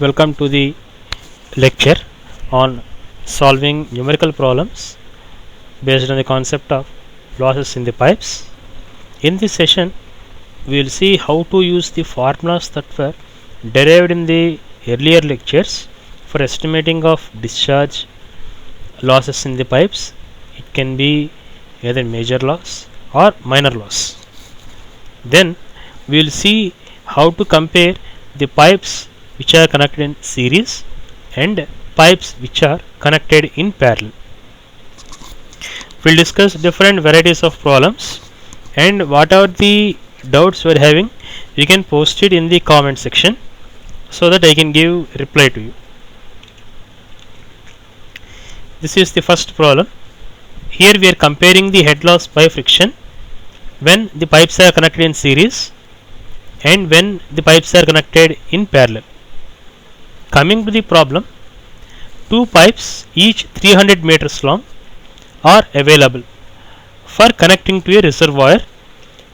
Welcome to the lecture on solving numerical problems based on the concept of losses in the pipes. In this session, we will see how to use the formulas that were derived in the earlier lectures for estimating of discharge losses in the pipes. It can be either major loss or minor loss. Then we will see how to compare the pipes which are connected in series and pipes which are connected in parallel. We will discuss different varieties of problems, and whatever the doubts we are having, you can post it in the comment section so that I can give reply to you. This is the first problem. Here we are comparing the head loss by friction when the pipes are connected in series and when the pipes are connected in parallel. Coming to the problem, two pipes each 300 meters long are available for connecting to a reservoir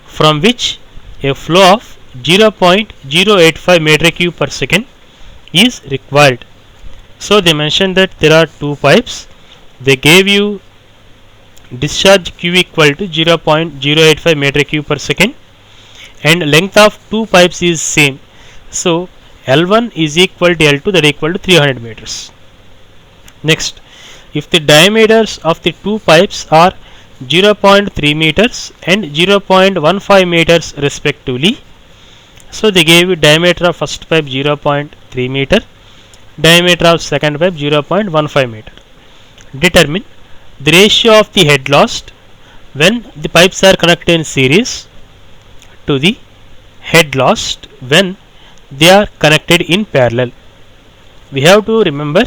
from which a flow of 0.085 meter cube per second is required. So they mentioned that there are two pipes. They gave you discharge Q equal to 0.085 meter cube per second and length of two pipes is same. So L1 is equal to L2, that equal to 300 meters. Next, if the diameters of the two pipes are 0.3 meters and 0.15 meters respectively, so they gave you diameter of first pipe 0.3 meter, diameter of second pipe 0.15 meter. Determine the ratio of the head lost when the pipes are connected in series to the head lost when they are connected in parallel. We have to remember,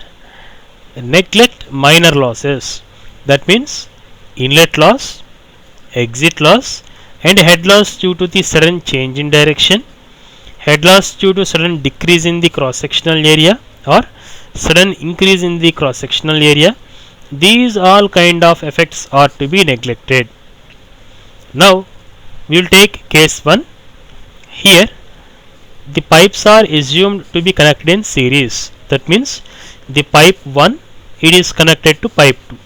neglect minor losses. That means inlet loss, exit loss, and head loss due to the sudden change in direction, head loss due to sudden decrease in the cross sectional area or sudden increase in the cross sectional area. These all kind of effects are to be neglected. Now we will take case 1. Here the pipes are assumed to be connected in series. That means the pipe 1, it is connected to pipe 2.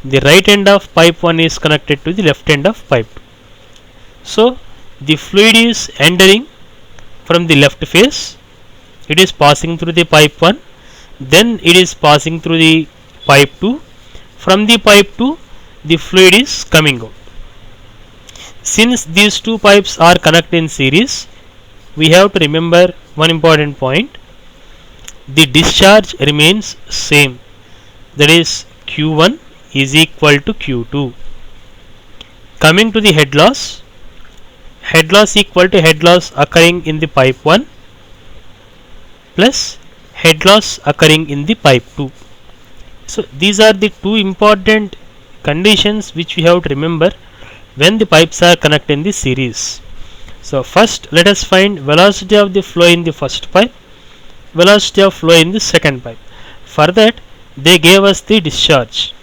The right end of pipe 1 is connected to the left end of pipe 2. So the fluid is entering from the left face. It is passing through the pipe 1. Then it is passing through the pipe 2. From the pipe 2, the fluid is coming out. Since these two pipes are connected in series, we have to remember one important point. The discharge remains same. That is Q1 is equal to Q2. Coming to the head loss equal to head loss occurring in the pipe 1 plus head loss occurring in the pipe 2. So these are the two important conditions which we have to remember when the pipes are connected in the series. So first let us find velocity of the flow in the first pipe, velocity of flow in the second pipe. For that they gave us the discharge.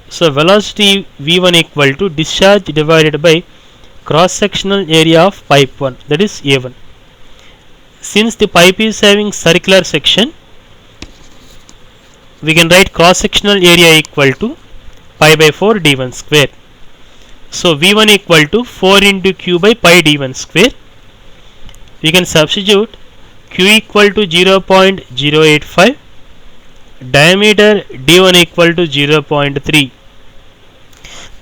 So velocity V1 equal to discharge divided by cross sectional area of pipe 1, that is A1. Since the pipe is having circular section, we can write cross sectional area equal to pi by 4 d1 square. So V1 equal to 4 into Q by pi d1 square. We can substitute Q equal to 0.085, diameter d1 equal to 0.3.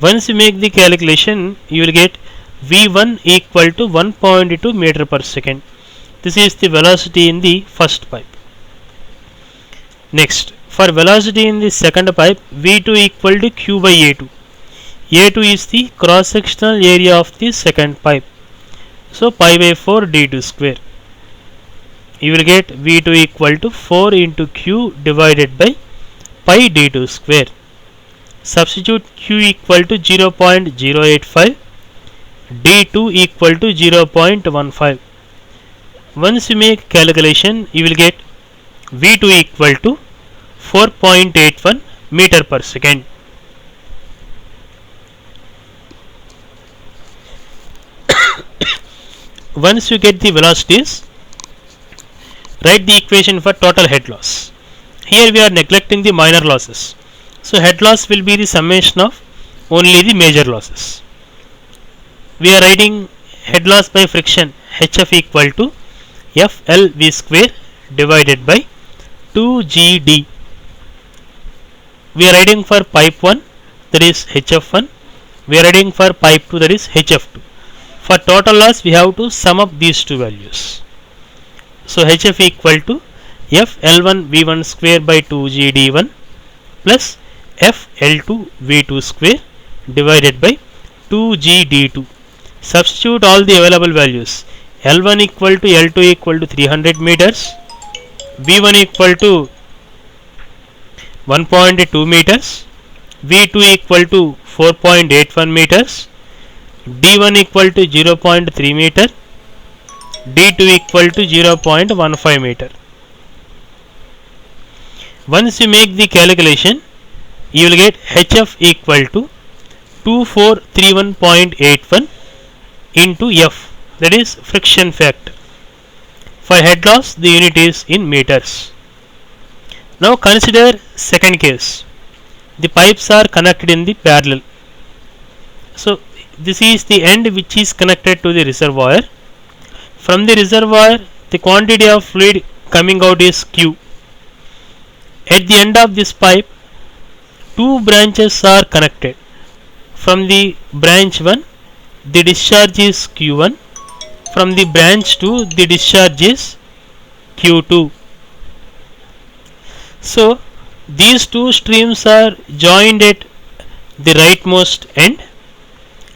Once you make the calculation, you will get V1 equal to 1.2 meter per second. This is the velocity in the first pipe. Next, for velocity in the second pipe, V2 equal to Q by A2. A2 is the cross sectional area of the second pipe. So pi by 4 d2 square. You will get V2 equal to 4 into Q divided by pi d2 square. Substitute Q equal to 0.085, d2 equal to 0.15. Once you make calculation, you will get V2 equal to 4.81 meter per second. Once you get the velocities, Write the equation for total head loss. Here we are neglecting the minor losses. So head loss will be the summation of only the major losses. We are writing head loss by friction HF equal to FLV square divided by 2GD. We are writing for pipe 1, that is HF1. We are writing for pipe 2, that is HF2. For total loss we have to sum up these two values. So HF equal to FL1 V1 square by 2GD1 plus FL2 V2 square divided by 2GD2. Substitute all the available values. L1 equal to L2 equal to 300 meters, V1 equal to 1.2 meters, V2 equal to 4.81 meters, D1 equal to 0.3 meter, D2 equal to 0.15 meter. Once you make the calculation, you will get HF equal to 2431.81 into F, that is friction factor. For head loss the unit is in meters. Now consider second case. The pipes are connected in the parallel. So this is the end which is connected to the reservoir. From the reservoir the quantity of fluid coming out is Q. At the end of this pipe two branches are connected. From the branch 1 the discharge is Q1, from the branch 2 the discharge is Q2. So these two streams are joined at the rightmost end.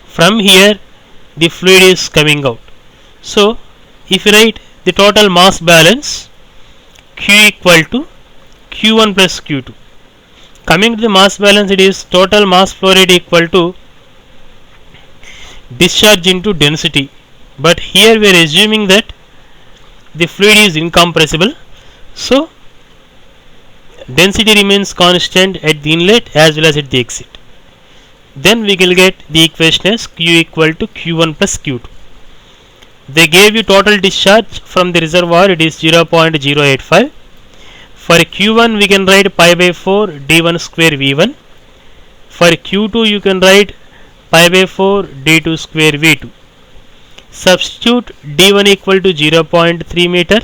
From here the fluid is coming out. So if you write the total mass balance, Q equal to Q1 plus Q2. Coming to the mass balance, it is total mass flow rate equal to discharge into density, but here we are assuming that the fluid is incompressible, so density remains constant at the inlet as well as at the exit. Then we will get the equation as Q equal to Q1 plus Q2. They gave you total discharge from the reservoir, it is 0.085. For Q1 we can write pi by 4 D1 square V1. For Q2 you can write pi by 4 D2 square V2. Substitute D1 equal to 0.3 meter,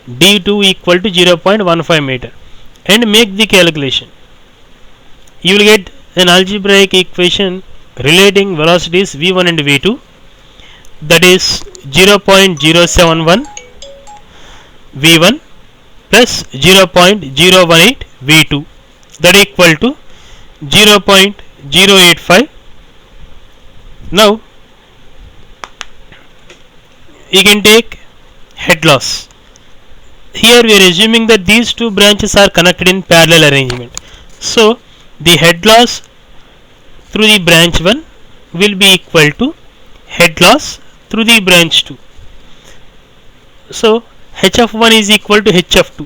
D2 equal to 0.15 meter and make the calculation. You will get an algebraic equation relating velocities V1 and V2, that is 0.071 V1 plus 0.018 V2, that equal to 0.085. Now you can take head loss. Here we are assuming that these two branches are connected in parallel arrangement. So the head loss through the branch 1 will be equal to head loss through the branch 2. So HF1 is equal to HF2.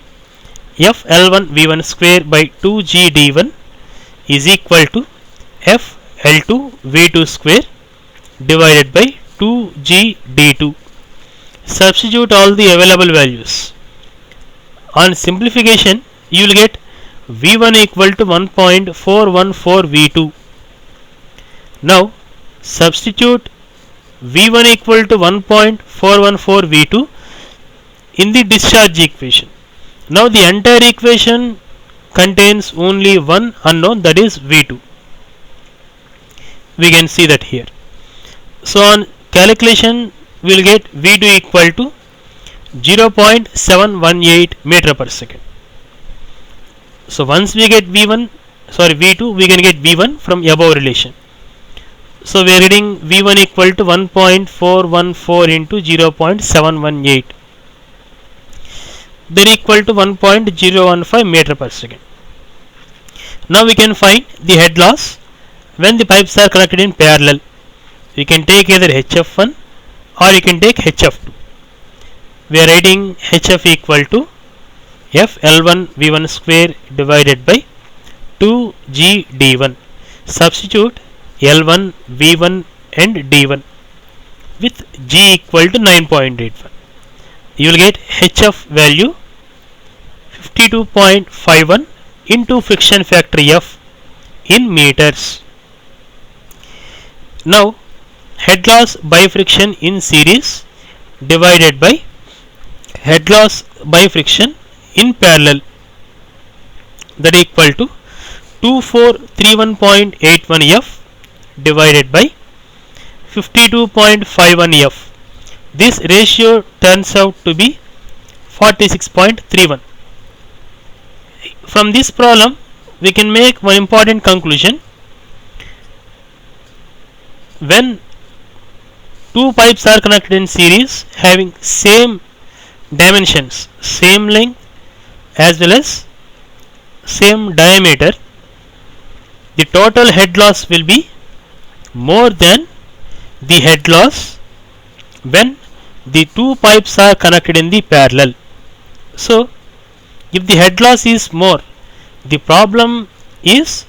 FL1 V1 square by 2GD1 is equal to FL2 V2 square divided by 2GD2. Substitute all the available values. On simplification you will get V1 equal to 1.414 V2. Now substitute V1 equal to 1.414 V2 in the discharge equation. Now the entire equation contains only one unknown, that is V2. We can see that here. So on calculation we will get V2 equal to 0.718 meter per second. So once we get V2 we can get V1 from above relation. So we are getting V1 equal to 1.414 into 0.718, then equal to 1.015 meter per second. Now we can find the head loss when the pipes are connected in parallel. You can take either HF1 or you can take HF2. We are writing HF equal to FL1 V1 square divided by 2GD1. Substitute L1, V1 and D1 with G equal to 9.81. you will get HF value 52.51 into friction factor F in meters. Now head loss by friction in series divided by head loss by friction in parallel, that equal to 2431.81 F divided by 52.51 F. This ratio turns out to be 46.31. From this problem we can make one important conclusion. When two pipes are connected in series having same dimensions, same length as well as same diameter, the total head loss will be more than the head loss when the two pipes are connected in the parallel. So if the head loss is more, the problem is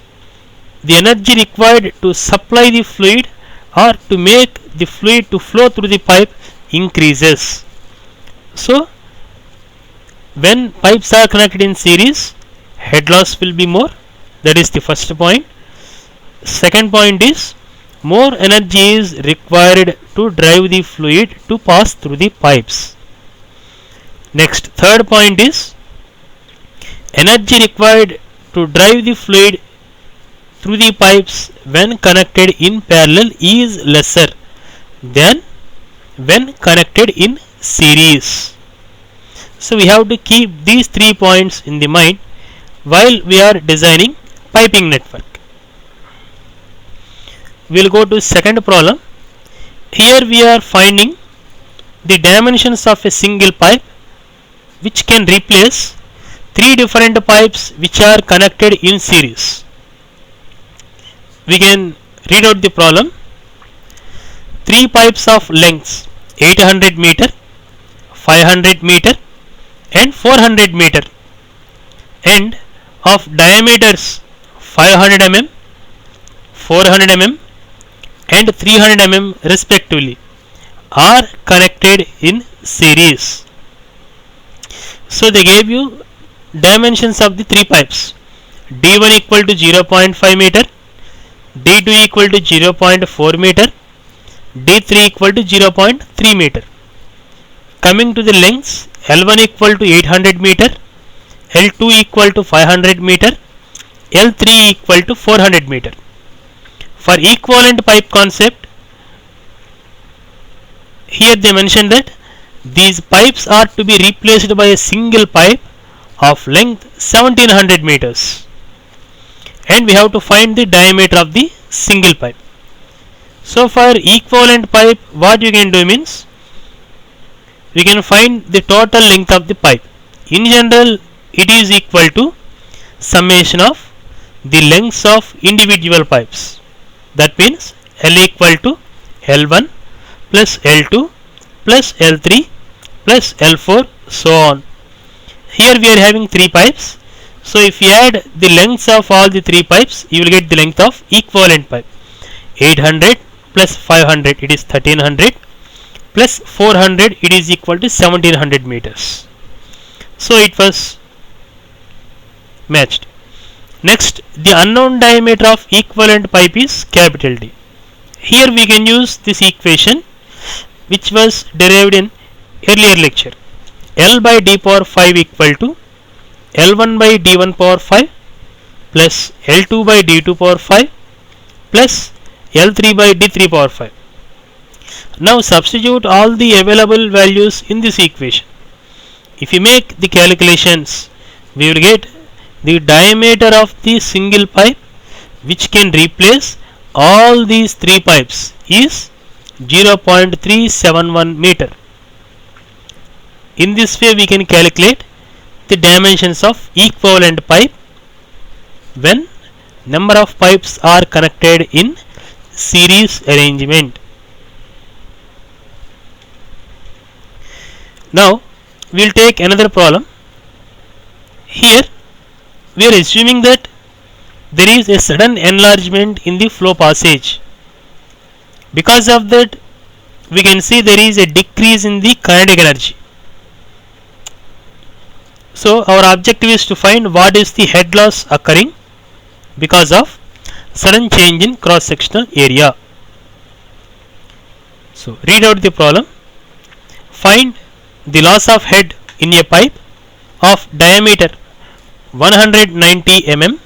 the energy required to supply the fluid or to make the fluid to flow through the pipe increases. So when pipes are connected in series, head loss will be more. That is the first point. Second point is more energy is required to drive the fluid to pass through the pipes. Next, third point is energy required to drive the fluid through the pipes when connected in parallel is lesser than when connected in series. So we have to keep these 3 points in the mind while we are designing piping network. We will go to second problem. Here we are finding the dimensions of a single pipe which can replace 3 different pipes which are connected in series. We can read out the problem. 3 pipes of lengths 800 meter, 500 meter and 400 meter and of diameters 500 mm, 400 mm and 300 mm respectively are connected in series. So they gave you dimensions of the 3 pipes. D1 equal to 0.5 meter, D2 equal to 0.4 meter, D3 equal to 0.3 meter. Coming to the lengths, L1 equal to 800 meter, L2 equal to 500 meter, L3 equal to 400 meter. For equivalent pipe concept, here they mention that these pipes are to be replaced by a single pipe of length 1700 meters and we have to find the diameter of the single pipe. So for equivalent pipe, what you can do means we can find the total length of the pipe. In general, it is equal to summation of the lengths of individual pipes. That means L equal to L1 plus L2 plus L3 plus L4 so on. Here we are having 3 pipes. So if you add the lengths of all the 3 pipes, you will get the length of equivalent pipe. 800 plus 500, it is 1300 plus 400, it is equal to 1700 meters. So it was matched. Next, the unknown diameter of equivalent pipe is capital D. Here we can use this equation which was derived in earlier lecture. L by D power 5 equal to L1 by D1 power 5 plus L2 by D2 power 5 plus L3 by D3 power 5. Now substitute all the available values in this equation. If you make the calculations, we will get the diameter of the single pipe which can replace all these 3 pipes is 0.371 meter. In this way we can calculate the dimensions of equivalent pipe when number of pipes are connected in series arrangement. Now we will take another problem. Here we are assuming that there is a sudden enlargement in the flow passage. Because of that, we can see there is a decrease in the kinetic energy. So our objective is to find what is the head loss occurring because of sudden change in cross sectional area. So read out the problem. Find the loss of head in a pipe of diameter 190 mm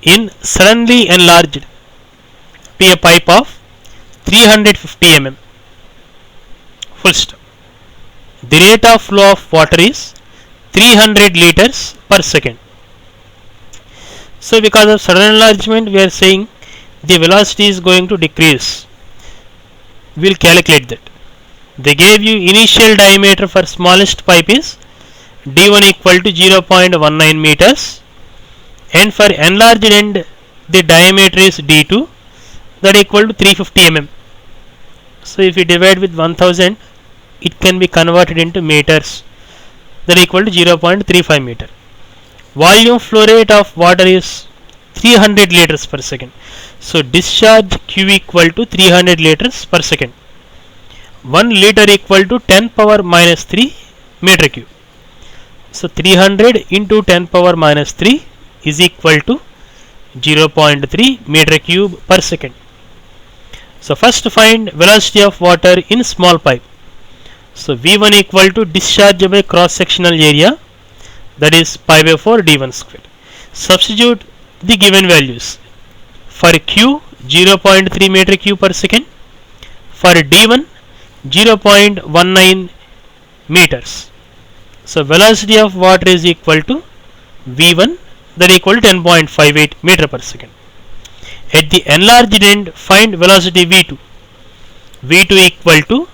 in suddenly enlarged to a pipe of 350 mm. Full stop. The rate of flow of water is 300 liters per second. So because of sudden enlargement, we are saying the velocity is going to decrease. We will calculate that. They gave you initial diameter for smallest pipe is d1 equal to 0.19 meters, and for enlarged end the diameter is d2, that equal to 350 mm. So if you divide with 1000, it can be converted into meters, that equal to 0.35 meter. Volume flow rate of water is 300 liters per second. So discharge Q equal to 300 liters per second. 1 liter equal to 10 power minus 3 meter cube. So 300 into 10 power minus 3 is equal to 0.3 meter cube per second. So first find velocity of water in small pipe. So V1 equal to discharge by cross sectional area, that is pi by 4 d1 square. Substitute the given values. For Q 0.3 meter cube per second, for d1 0.19 meters. So velocity of water is equal to V1, that equal to 10.58 meter per second. At the enlarged end, find velocity V2. V2 equal to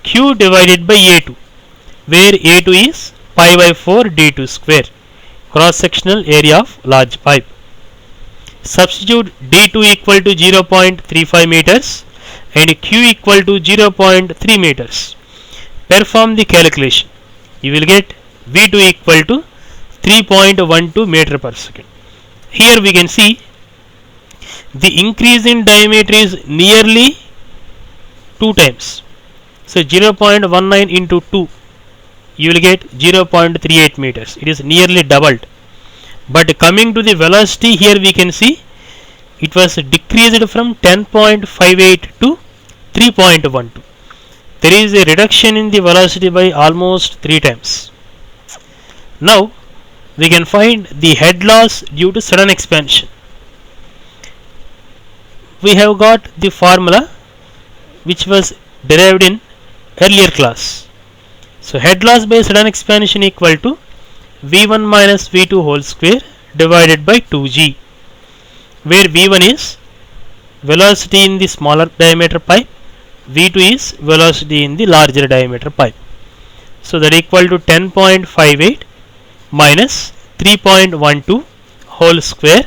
Q divided by A2, where A2 is pi by 4 d2 square, cross sectional area of large pipe. Substitute d2 equal to 0.35 meters and Q equal to 0.3 meters. Perform the calculation. You will get V2 equal to 3.12 meter per second. Here we can see the increase in diameter is nearly 2 times. So 0.19 into 2, you will get 0.38 meters. It is nearly doubled. But coming to the velocity, here we can see it was decreased from 10.58 to 3.12. There is a reduction in the velocity by almost 3 times. Now we can find the head loss due to sudden expansion. We have got the formula which was derived in earlier class. So head loss by sudden expansion equal to V1 minus V2 whole square divided by 2G, where V1 is velocity in the smaller diameter pipe, V2 is velocity in the larger diameter pipe. So that equal to 10.58 minus 3.12 whole square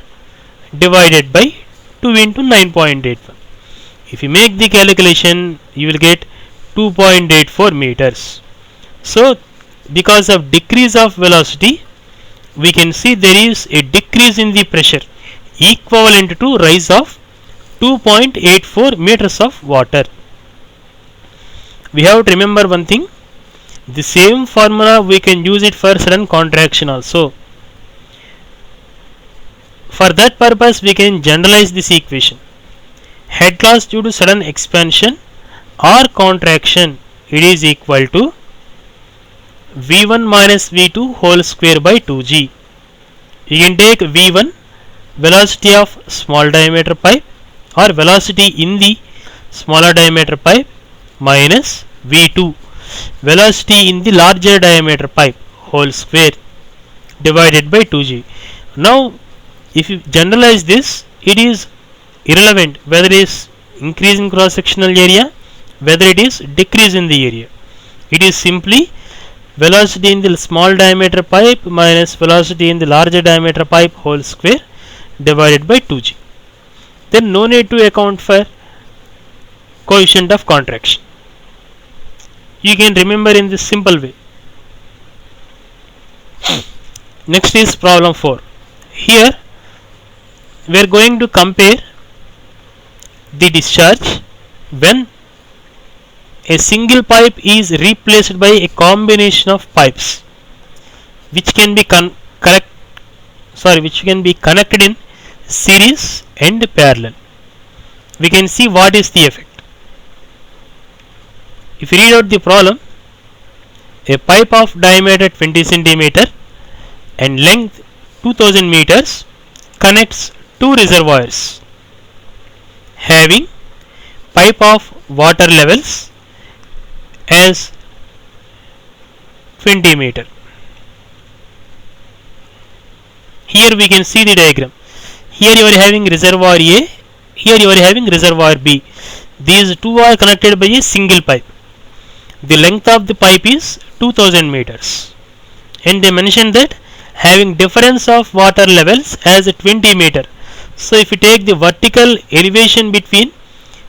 divided by 2 into 9.81. If you make the calculation, you will get 2.84 meters. So because of decrease of velocity, we can see there is a decrease in the pressure equivalent to rise of 2.84 meters of water. We have to remember one thing, the same formula we can use it for sudden contraction also. For that purpose we can generalize this equation. Head loss due to sudden expansion or contraction, it is equal to V1 minus V2 whole square by 2G. You can take V1, velocity of small diameter pipe or velocity in the smaller diameter pipe, minus V2, velocity in the larger diameter pipe whole square divided by 2G. Now if you generalize this, it is irrelevant whether it is increase in cross sectional area, whether it is decrease in the area. It is simply velocity in the small diameter pipe minus velocity in the larger diameter pipe whole square divided by 2G. Then no need to account for coefficient of contraction. You can remember in this simple way. Next is problem 4. Here we are going to compare the discharge when a single pipe is replaced by a combination of pipes which can be connected in series and parallel. We can see what is the effect. If you read out the problem, a pipe of diameter 20 centimeter and length 2000 meters connects two reservoirs having pipe of water levels as 20 meter. Here we can see the diagram. Here you are having reservoir A, here you are having reservoir B. These two are connected by a single pipe. The length of the pipe is 2000 meters, and they mention that having difference of water levels as 20 meter. So if you take the vertical elevation between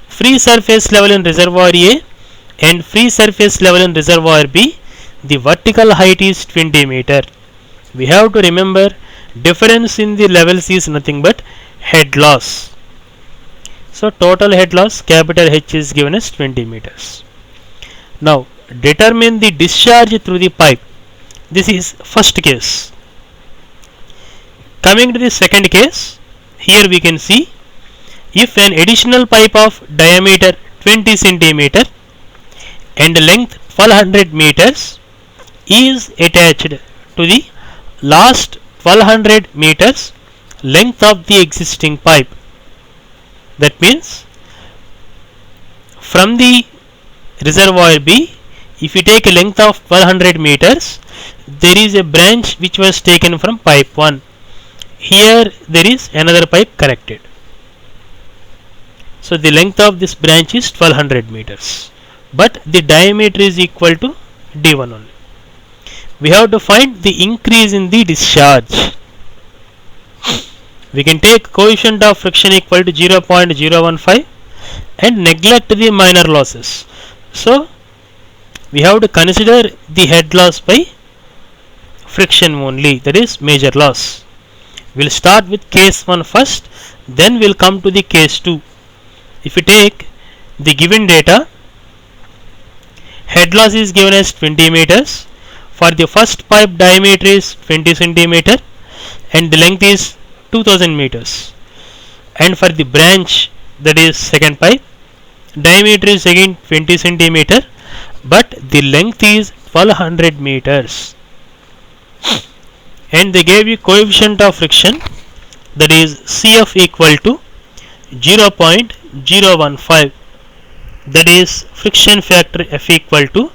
free surface level in reservoir A and free surface level in reservoir B, the vertical height is 20 meter. We have to remember difference in the levels is nothing but head loss. So total head loss capital H is given as 20 meters. Now determine the discharge through the pipe. This is first case. Coming to the second case, here we can see if an additional pipe of diameter 20 centimeter and length 1200 meters is attached to the last 1200 meters length of the existing pipe. That means from the reservoir B, if you take a length of 1200 meters, there is a branch which was taken from pipe 1. Here there is another pipe connected. So the length of this branch is 1200 meters, but the diameter is equal to d1 only. We have to find the increase in the discharge. We can take coefficient of friction equal to 0.015 and neglect the minor losses. So we have to consider the head loss by friction only, that is major loss. We'll start with case 1 first, then we'll come to the case 2. If you take the given data, head loss is given as 20 meters. For the first pipe, diameter is 20 centimeter and the length is 2000 meters. And for the branch, that is second pipe, diameter is again 20 centimeter, but the length is 1200 meters. And they gave you coefficient of friction, that is CF equal to 0.015, that is friction factor F equal to,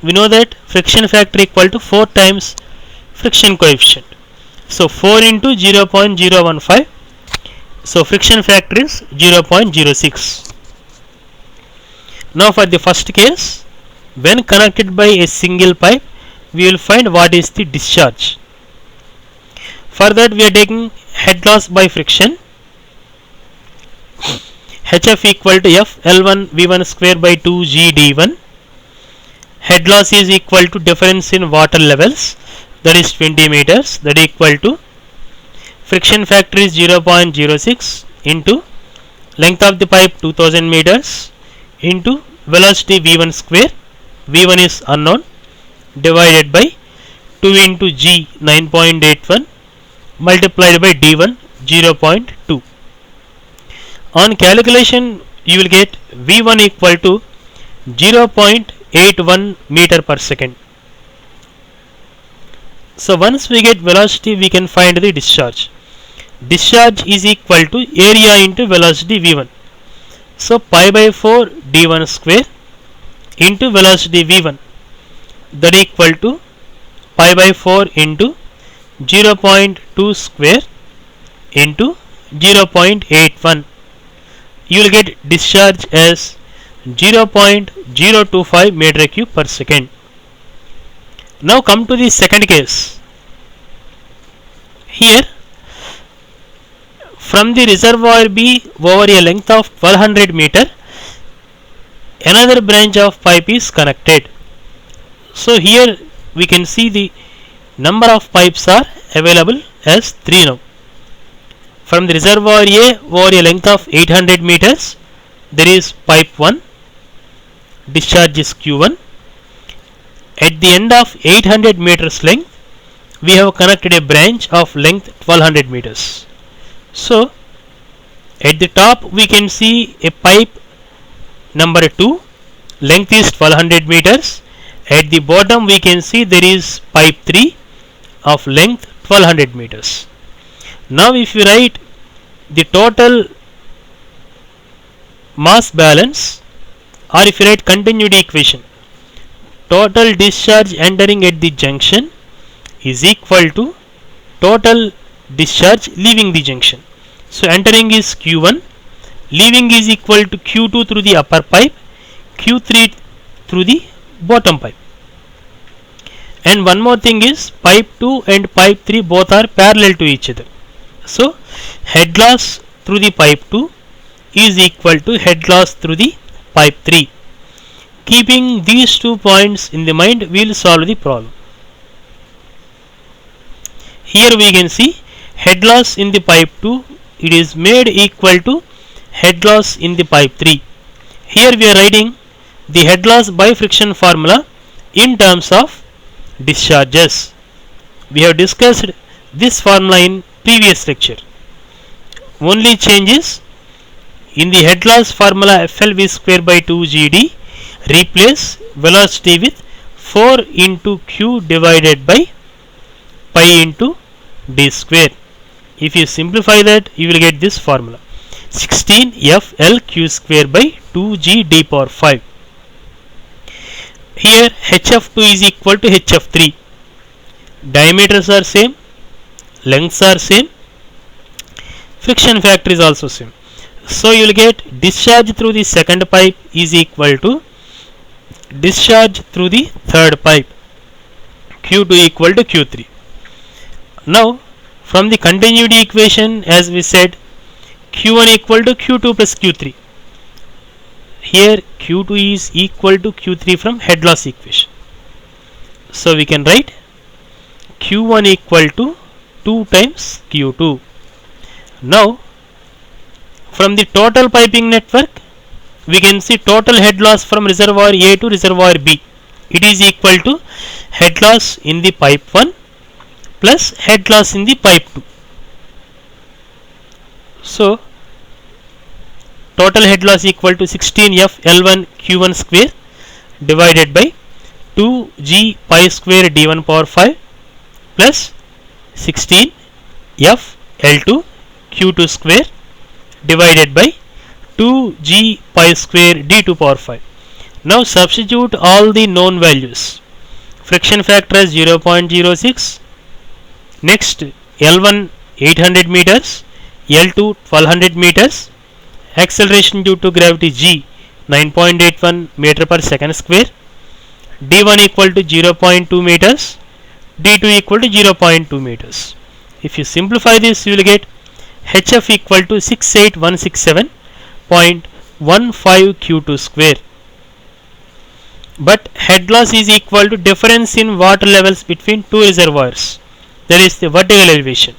we know that friction factor equal to 4 times friction coefficient. So 4 into 0.015, so friction factor is 0.06. Now for the first case, when connected by a single pipe, we will find what is the discharge. For that we are taking head loss by friction. HF equal to F L1 V1 square by 2 G D1. Head loss is equal to difference in water levels, that is 20 meters, that is equal to friction factor is 0.06 into length of the pipe 2000 meters into velocity V1 square, V1 is unknown, divided by 2 into G 9.81 multiplied by D1 0.2. On calculation you will get V1 equal to 0.81 meter per second. So once we get velocity, we can find the discharge. Discharge is equal to area into velocity V1. So pi by 4 D1 square into velocity V1, that equal to pi by 4 into 0.2 square into 0.81. You will get discharge as 0.025 meter cube per second. Now come to the second case. Here from the reservoir B over a length of 1200 meter, another branch of pipe is connected. So here we can see the number of pipes are available as 3 now. From the reservoir A over a length of 800 meters, there is pipe 1, discharge is Q1, At the end of 800 meters length, we have connected a branch of length 1200 meters. So at the top we can see a pipe number 2, length is 1200 meters. At the bottom we can see there is pipe 3 of length 1200 meters. Now if you write the total mass balance, or if you write continuity equation, total discharge entering at the junction is equal to total discharge leaving the junction. So entering is Q1, leaving is equal to Q2 through the upper pipe, Q3 through the bottom pipe. And one more thing is pipe 2 and pipe 3 both are parallel to each other. So head loss through the pipe 2 is equal to head loss through the pipe 3. Keeping these 2 points in the mind, we will solve the problem. Here we can see head loss in the pipe 2, it is made equal to head loss in the pipe 3. Here we are writing the head loss by friction formula in terms of discharges. We have discussed this formula in previous lecture. Only change is in the head loss formula FLV square by 2 GD, replace velocity with 4 into Q divided by pi into d square. If you simplify that, you will get this formula 16 FL Q square by 2G d power 5. Here HF2 is equal to HF3. Diameters are same, lengths are same, friction factor is also same. So you will get discharge through the second pipe is equal to discharge through the third pipe, Q2 equal to Q3. Now from the continuity equation, as we said, Q1 equal to Q2 plus Q3. Here Q2 is equal to Q3 from head loss equation. So we can write Q1 equal to 2 times Q2. Now from the total piping network, we can see total head loss from reservoir A to reservoir B. It is equal to head loss in the pipe 1 plus head loss in the pipe 2. So total head loss equal to 16F L1 Q1 square divided by 2G pi square D1 power 5 plus 16F L2 Q2 square divided by 2G pi square D2 power 5. Now substitute all the known values. Friction factor as 0.06. Next L1 800 meters, L2 1200 meters, acceleration due to gravity G 9.81 meter per second square, D1 equal to 0.2 meters, D2 equal to 0.2 meters. If you simplify this, you will get HF equal to 68167.15 Q2 square. But head loss is equal to difference in water levels between two reservoirs. There is the vertical elevation.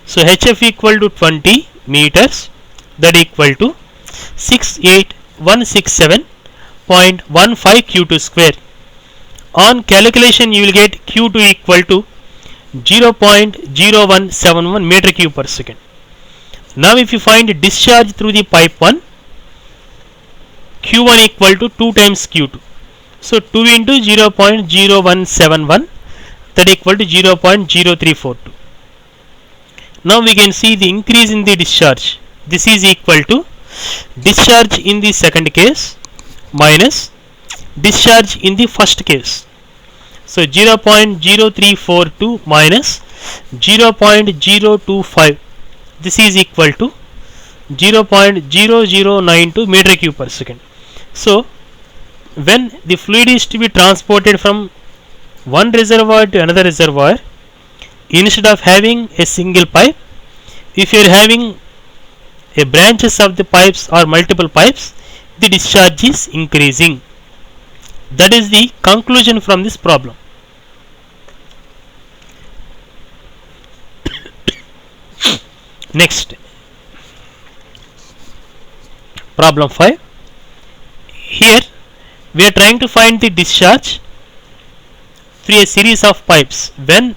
So HF equal to 20 meters, that equal to 68167.15 Q2 square. On calculation you will get Q2 equal to 0.0171 meter cube per second. Now if you find discharge through the pipe 1, Q1 equal to 2 times Q2. So 2 into 0.0171, that equal to 0.0342. Now we can see the increase in the discharge. This is equal to discharge in the second case minus discharge in the first case. So 0.0342 minus 0.025. This is equal to 0.0092 meter cube per second. So when the fluid is to be transported from one reservoir to another reservoir, instead of having a single pipe, if you are having a branches of the pipes or multiple pipes, the discharge is increasing. That is the conclusion from this problem. Next, problem 5. Here we are trying to find the discharge through a series of pipes when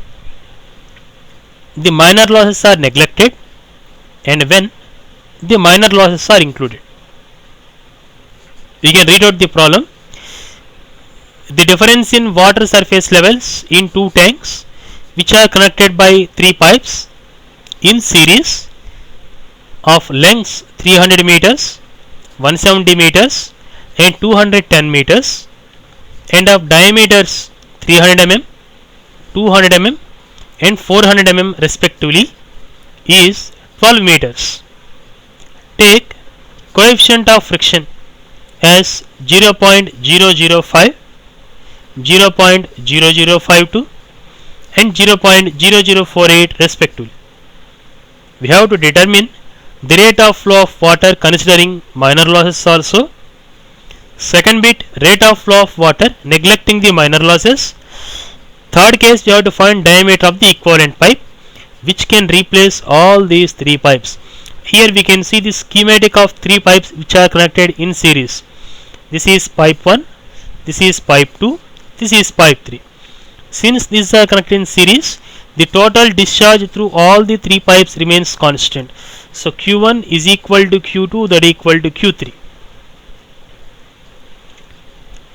the minor losses are neglected and when the minor losses are included. We can read out the problem. The difference in water surface levels in two tanks which are connected by three pipes in series of lengths 300 meters, 170 meters and 210 meters and of diameters 300 mm, 200 mm and 400 mm respectively is 12 meters. Take coefficient of friction as 0.005, 0.0052 and 0.0048 respectively. We have to determine the rate of flow of water considering minor losses also. Second bit, rate of flow of water neglecting the minor losses. Third case, we have to find diameter of the equivalent pipe which can replace all these three pipes. Here we can see the schematic of three pipes which are connected in series. This is pipe 1, this is pipe 2, this is pipe 3. Since these are connected in series, the total discharge through all the three pipes remains constant. So Q1 is equal to Q2, that is equal to Q3.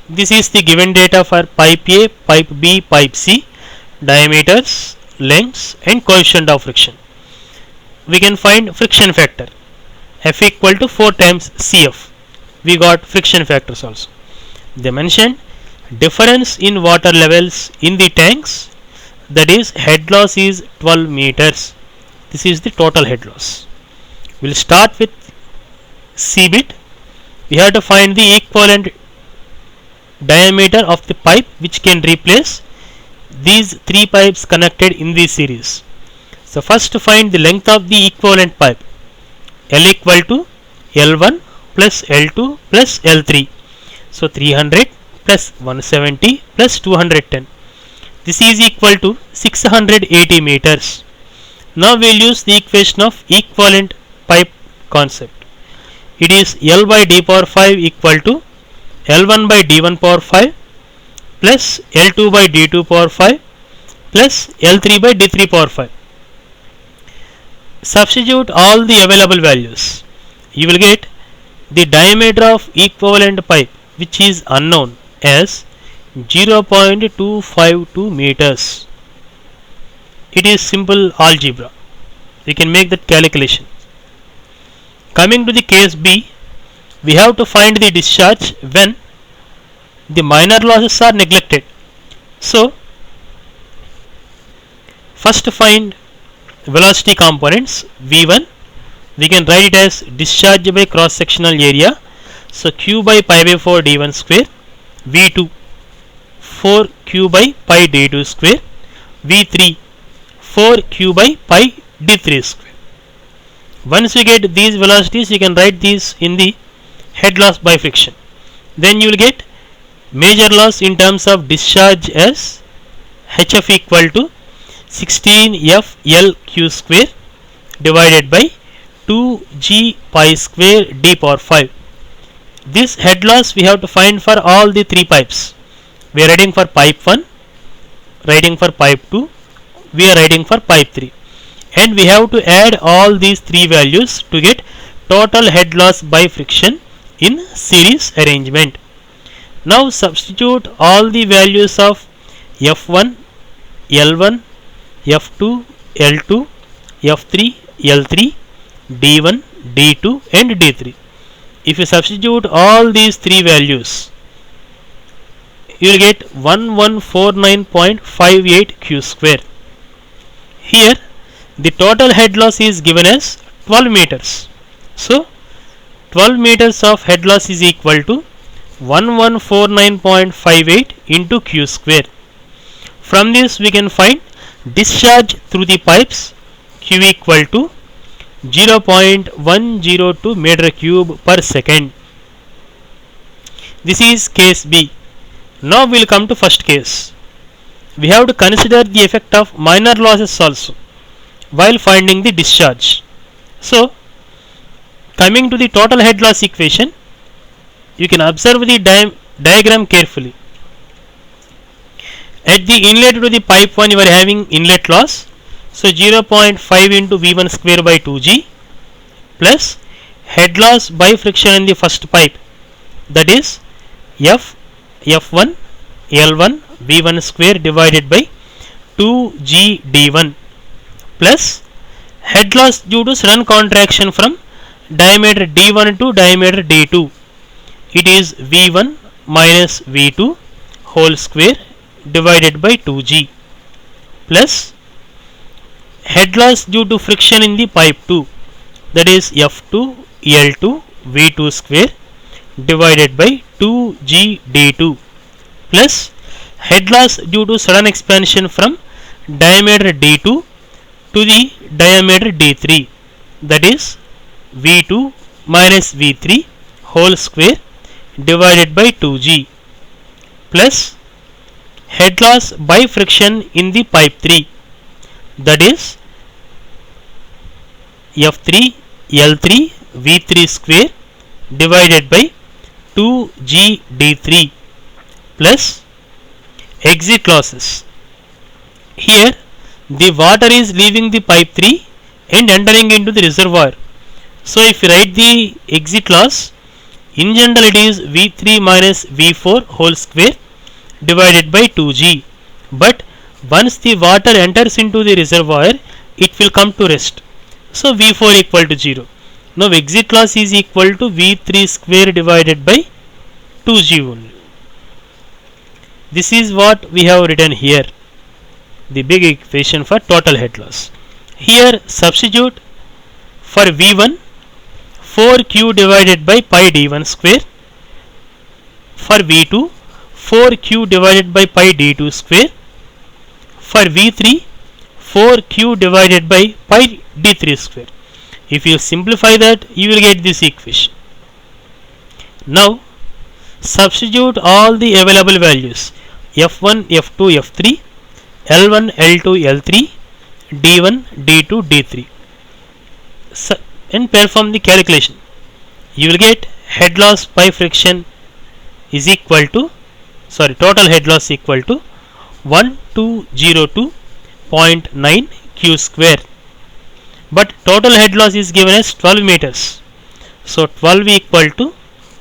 This is the given data for pipe A, pipe B, pipe C, diameters, lengths and coefficient of friction. We can find friction factor F equal to 4 times CF. We got friction factors also. They mentioned difference in water levels in the tanks, that is head loss is 12 meters. This is the total head loss. We will start with C bit. We have to find the equivalent diameter of the pipe which can replace these three pipes connected in this series. So first to find the length of the equivalent pipe, L equal to L1 plus L2 plus L3. So 300 plus 170 plus 210. This is equal to 680 meters. Now we will use the equation of equivalent pipe concept. It is L by d power 5 equal to L1 by d1 power 5 plus L2 by d2 power 5 plus L3 by d3 power 5. Substitute all the available values. You will get the diameter of equivalent pipe which is unknown as 0.252 meters. It is simple algebra. We can make that calculation. Coming to the case B, we have to find the discharge when the minor losses are neglected. So first find velocity components. V1 we can write it as discharge by cross sectional area, so Q by pi by 4 d1 square. V2 4Q by pi d2 square. V3 4Q by pi d3 square. Once you get these velocities, you can write these in the head loss by friction. Then you will get major loss in terms of discharge as HF equal to 16F LQ square divided by 2G pi square d power 5. This head loss we have to find for all the three pipes. We are writing for pipe 1, writing for pipe 2, we are writing for pipe 3. And we have to add all these three values to get total head loss by friction in series arrangement. Now substitute all the values of F1, L1, F2, L2, F3, L3, D1, D2 and D3. If you substitute all these three values, you will get 1149.58 Q square. Here the total head loss is given as 12 meters. So 12 meters of head loss is equal to 1149.58 into Q square. From this we can find discharge through the pipes, Q equal to 0.102 meter cube per second. This is case B. Now we will come to first case. We have to consider the effect of minor losses also while finding the discharge. So coming to the total head loss equation, you can observe the diagram carefully. At the inlet to the pipe 1 you are having inlet loss, so 0.5 into V1 square by 2G plus head loss by friction in the first pipe, that is F1 L1 V1 square divided by 2G D1 plus head loss due to sudden contraction from diameter D1 to diameter D2, it is V1 minus V2 whole square divided by 2G plus head loss due to friction in the pipe 2, that is F2 L2 V2 square divided by 2G D2 plus head loss due to sudden expansion from diameter D2 to the diameter D3, that is V2 minus V3 whole square divided by 2G plus head loss by friction in the pipe 3, that is F3 L3 V3 square divided by 2G D3 plus exit losses. Here the water is leaving the pipe 3 and entering into the reservoir. So if you write the exit loss, in general it is V3 minus V4 whole square divided by 2G, but once the water enters into the reservoir it will come to rest, so V4 equal to 0. Now exit loss is equal to V3 square divided by 2G only. This is what we have written here, the big equation for total head loss. Here substitute for V1 4Q divided by pi D1 square, for V2 4Q divided by pi D2 square, for V3 4Q divided by pi D3 square. If you simplify that you will get this equation. Now substitute all the available values F1 F2 F3 L1 L2 L3 D1 D2 D3 and perform the calculation. You will get head loss by friction is equal to total head loss equal to 1202.9 Q square, but total head loss is given as 12 meters, so 12 equal to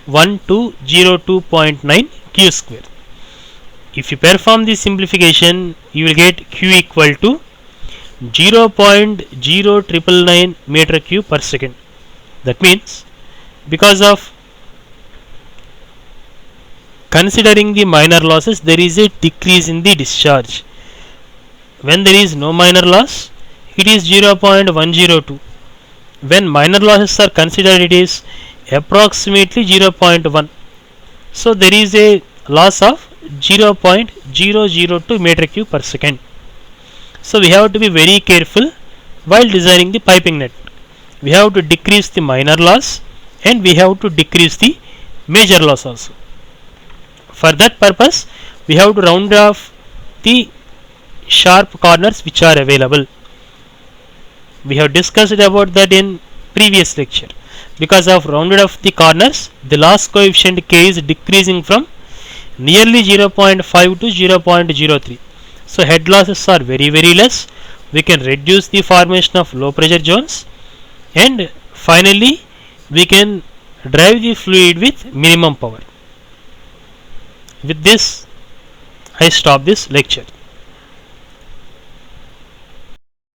1202.9 Q square. If you perform the simplification you will get Q equal to 0.0999 meter cube per second. That means because of considering the minor losses there is a decrease in the discharge. When there is no minor loss it is 0.102. When minor losses are considered it is approximately 0.1. So there is a loss of 0.002 meter cube per second. So we have to be very careful while designing the piping network. We have to decrease the minor loss and we have to decrease the major loss also. For that purpose we have to round off the sharp corners which are available. We have discussed about that in previous lecture. Because of rounded off the corners the loss coefficient K is decreasing from nearly 0.5 to 0.03. So head losses are very less. We can reduce the formation of low pressure zones and finally we can drive the fluid with minimum power. With this I stop this lecture.